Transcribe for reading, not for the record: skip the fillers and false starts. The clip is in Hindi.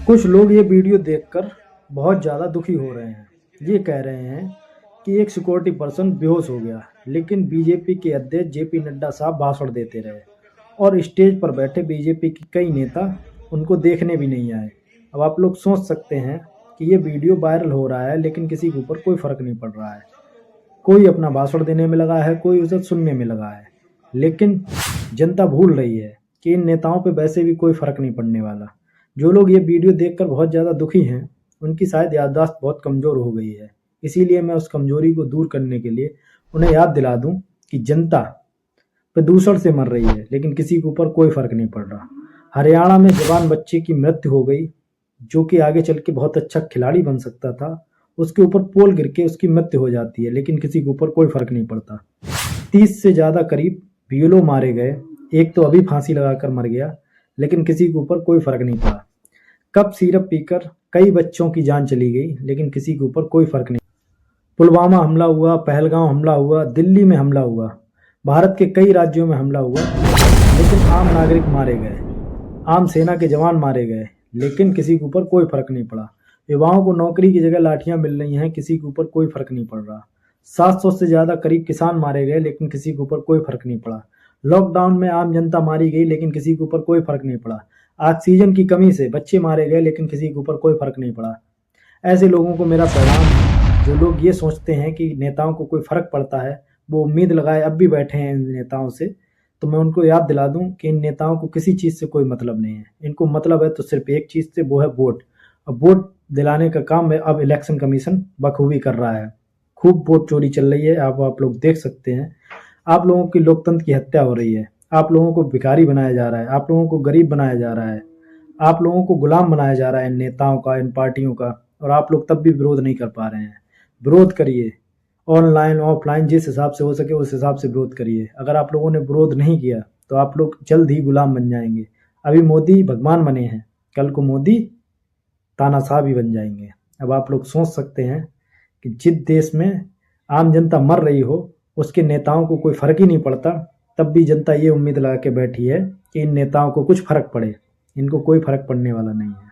कुछ लोग ये वीडियो देखकर बहुत ज़्यादा दुखी हो रहे हैं। ये कह रहे हैं कि एक सिक्योरिटी पर्सन बेहोश हो गया, लेकिन बीजेपी के अध्यक्ष जेपी नड्डा साहब भाषण देते रहे और स्टेज पर बैठे बीजेपी के कई नेता उनको देखने भी नहीं आए। अब आप लोग सोच सकते हैं कि ये वीडियो वायरल हो रहा है, लेकिन किसी के ऊपर कोई फ़र्क नहीं पड़ रहा है। कोई अपना भाषण देने में लगा है, कोई उसे सुनने में लगा है। लेकिन जनता भूल रही है कि इन नेताओं पे वैसे भी कोई फ़र्क नहीं पड़ने वाला। जो लोग ये वीडियो देखकर बहुत ज़्यादा दुखी हैं, उनकी शायद याददाश्त बहुत कमज़ोर हो गई है। इसीलिए मैं उस कमज़ोरी को दूर करने के लिए उन्हें याद दिला दूँ कि जनता प्रदूषण से मर रही है, लेकिन किसी के ऊपर कोई फ़र्क नहीं पड़ रहा। हरियाणा में जवान बच्चे की मृत्यु हो गई, जो कि आगे चल के बहुत अच्छा खिलाड़ी बन सकता था। उसके ऊपर पोल गिर के उसकी मृत्यु हो जाती है, लेकिन किसी के ऊपर कोई फ़र्क नहीं पड़ता। 30 से ज़्यादा करीब बीएलओ मारे गए, एक तो अभी फांसी लगाकर मर गया, लेकिन किसी के ऊपर कोई फ़र्क नहीं पड़ा। कप सिरप पीकर कई बच्चों की जान चली गई, लेकिन किसी के ऊपर कोई फ़र्क नहीं। पुलवामा हमला हुआ, पहलगाम हमला हुआ, दिल्ली में हमला हुआ, भारत के कई राज्यों में हमला हुआ, लेकिन आम नागरिक मारे गए, आम सेना के जवान मारे गए, लेकिन किसी के ऊपर कोई फ़र्क नहीं पड़ा। युवाओं को नौकरी की जगह लाठियां मिल रही हैं, किसी के ऊपर कोई फ़र्क नहीं पड़ रहा। 700 से ज़्यादा करीब किसान मारे गए, लेकिन किसी के ऊपर कोई फ़र्क नहीं पड़ा। लॉकडाउन में आम जनता मारी गई, लेकिन किसी के ऊपर कोई फ़र्क नहीं पड़ा। ऑक्सीजन की कमी से बच्चे मारे गए, लेकिन किसी के ऊपर कोई फ़र्क नहीं पड़ा। ऐसे लोगों को मेरा पैगाम है, जो लोग ये सोचते हैं कि नेताओं को कोई फ़र्क पड़ता है, वो उम्मीद लगाए अब भी बैठे हैं इन नेताओं से, तो मैं उनको याद दिला दूं कि इन नेताओं को किसी चीज़ से कोई मतलब नहीं है। इनको मतलब है तो सिर्फ एक चीज़ से, वो है वोट। अब वोट दिलाने का काम है अब इलेक्शन कमीशन बखूबी कर रहा है। खूब वोट चोरी चल रही है, आप लोग देख सकते हैं। आप लोगों की लोकतंत्र की हत्या हो रही है, आप लोगों को भिखारी बनाया जा रहा है, आप लोगों को गरीब बनाया जा रहा है, आप लोगों को गुलाम बनाया जा रहा है इन नेताओं का, इन पार्टियों का, और आप लोग तब भी विरोध नहीं कर पा रहे हैं। विरोध करिए, ऑनलाइन ऑफलाइन जिस हिसाब से हो सके उस हिसाब से विरोध करिए। अगर आप लोगों ने विरोध नहीं किया तो आप लोग जल्द ही गुलाम बन जाएंगे। अभी मोदी भगवान बने हैं, कल को मोदी तानाशाह भी बन जाएंगे। अब आप लोग सोच सकते हैं कि जिस देश में आम जनता मर रही हो, उसके नेताओं को कोई फ़र्क ही नहीं पड़ता, तब भी जनता ये उम्मीद लगा के बैठी है कि इन नेताओं को कुछ फ़र्क पड़े। इनको कोई फ़र्क पड़ने वाला नहीं है।